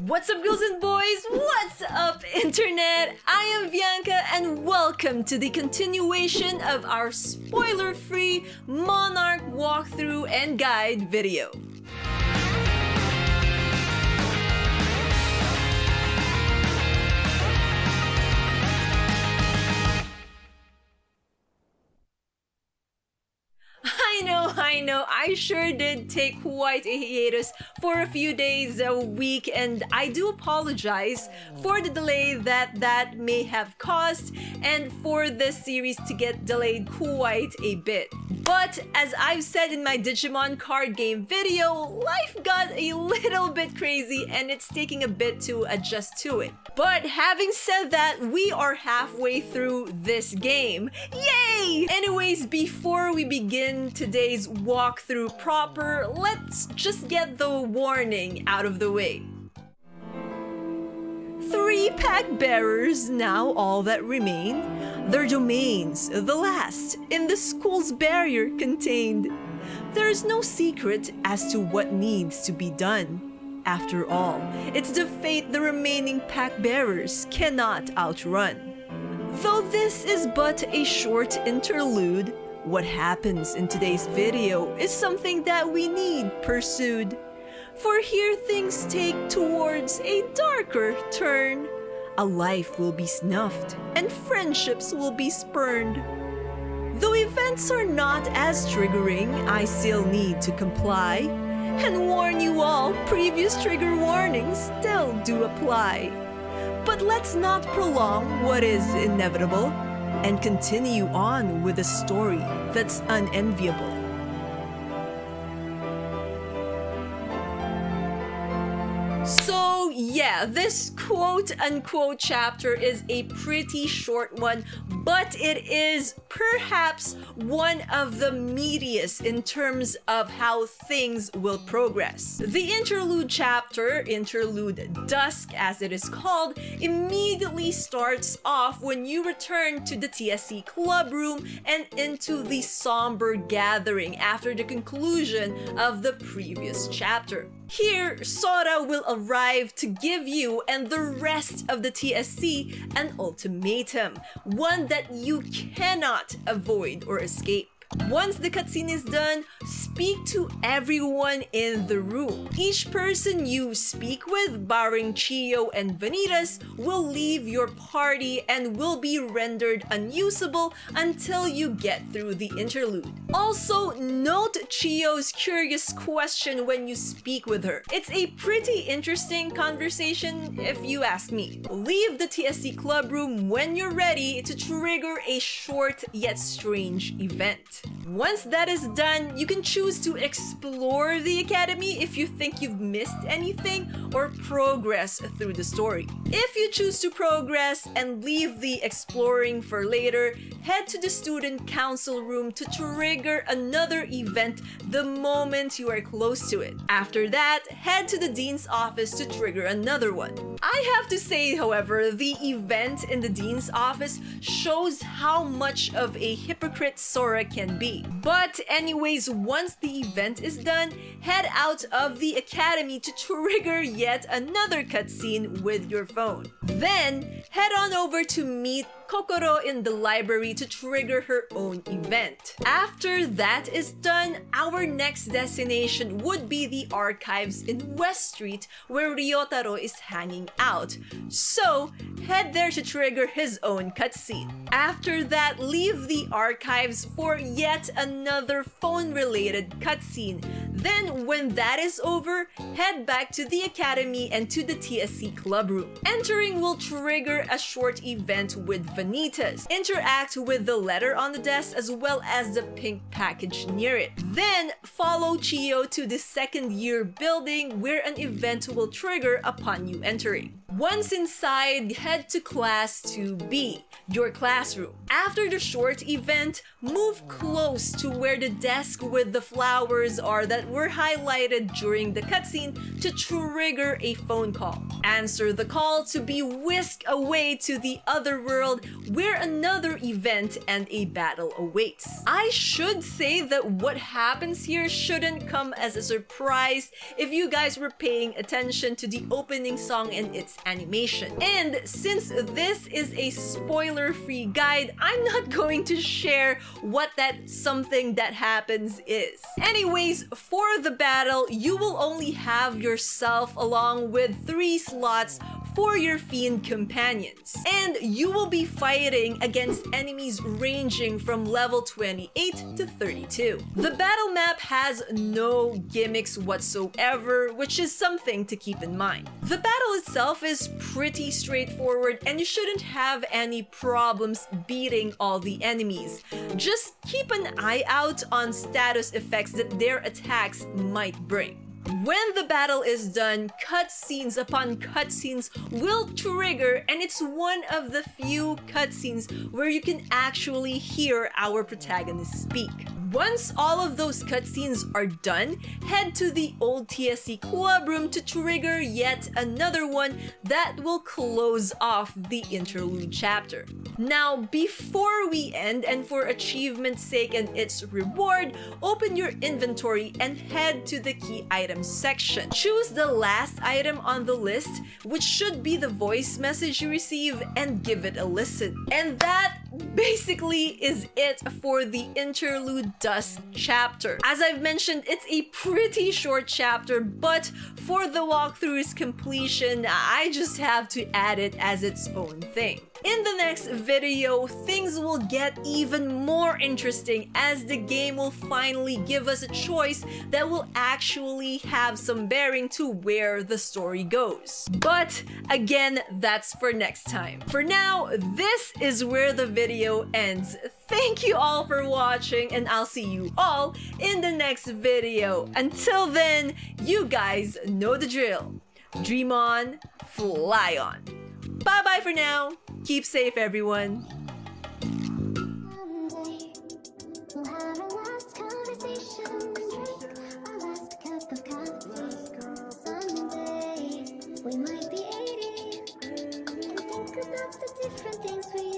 What's up, girls and boys? What's up, internet? I am Bianca and welcome to the continuation of our spoiler-free Monark walkthrough and guide video. I know, I sure did take quite a hiatus for a few days, a week, and I do apologize for the delay that may have caused and for this series to get delayed quite a bit. But as I've said in my Digimon card game video, life got a little bit crazy and it's taking a bit to adjust to it. But having said that, we are halfway through this game. Yay! Anyways, before we begin today's walkthrough proper, let's just get the warning out of the way. 3 pack-bearers, now all that remain, their domains, the last, in the school's barrier contained. There is no secret as to what needs to be done. After all, it's the fate the remaining pack-bearers cannot outrun. Though this is but a short interlude, what happens in today's video is something that we need pursued. For here things take towards a darker turn. A life will be snuffed and friendships will be spurned. Though events are not as triggering, I still need to comply and warn you all, previous trigger warnings still do apply. But let's not prolong what is inevitable and continue on with a story that's unenviable. So yeah, this quote-unquote chapter is a pretty short one, but it is perhaps one of the meatiest in terms of how things will progress. The interlude chapter, Interlude Dusk as it is called, immediately starts off when you return to the TSC club room and into the somber gathering after the conclusion of the previous chapter. Here, Sora will arrive to give you and the rest of the TSC an ultimatum, one that you cannot avoid or escape. Once the cutscene is done, speak to everyone in the room. Each person you speak with, barring Chiyo and Vanitas, will leave your party and will be rendered unusable until you get through the interlude. Also, note Chiyo's curious question when you speak with her. It's a pretty interesting conversation if you ask me. Leave the TSC club room when you're ready to trigger a short yet strange event. Once that is done, you can choose to explore the academy if you think you've missed anything or progress through the story. If you choose to progress and leave the exploring for later, head to the student council room to trigger another event the moment you are close to it. After that, head to the dean's office to trigger another one. I have to say, however, the event in the dean's office shows how much of a hypocrite Sora can be. But anyways, once the event is done, head out of the academy to trigger yet another cutscene with your phone. Then, head on over to meet Kokoro in the library to trigger her own event. After that is done, our next destination would be the archives in West Street where Ryotaro is hanging out. So, head there to trigger his own cutscene. After that, leave the archives for yet another phone-related cutscene. Then, when that is over, head back to the academy and to the TSC club room. Entering will trigger a short event with Vanitas. Interact with the letter on the desk as well as the pink package near it. Then, follow Chiyo to the second year building where an event will trigger upon you entering. Once inside, head to Class 2B, your classroom. After the short event, move close to where the desk with the flowers are that were highlighted during the cutscene to trigger a phone call. Answer the call to be whisked away to the other world where another event and a battle awaits. I should say that what happens here shouldn't come as a surprise if you guys were paying attention to the opening song and its animation. And since this is a spoiler-free guide, I'm not going to share what that something that happens is. Anyways, for the battle, you will only have yourself along with 3 slots for your fiend companions. And you will be fighting against enemies ranging from level 28 to 32. The battle map has no gimmicks whatsoever, which is something to keep in mind. The battle itself is pretty straightforward and you shouldn't have any problems beating all the enemies. Just keep an eye out on status effects that their attacks might bring. When the battle is done, cutscenes upon cutscenes will trigger, and it's one of the few cutscenes where you can actually hear our protagonist speak. Once all of those cutscenes are done, head to the old TSC club room to trigger yet another one that will close off the interlude chapter. Now, before we end, and for achievement's sake and its reward, open your inventory and head to the key items section. Choose the last item on the list, which should be the voice message you receive, and give it a listen. And that basically is it for the Interlude Dusk chapter. As I've mentioned, it's a pretty short chapter, but for the walkthrough's completion, I just have to add it as its own thing. In the next video, things will get even more interesting as the game will finally give us a choice that will actually have some bearing to where the story goes. But again, that's for next time. For now, this is where the video ends. Thank you all for watching, and I'll see you all in the next video. Until then, you guys know the drill. Dream on, fly on. Bye-bye for now. Keep safe, everyone. Someday we'll have our last conversation and drink our last cup of coffee. Someday we might be 80 and think about the different things we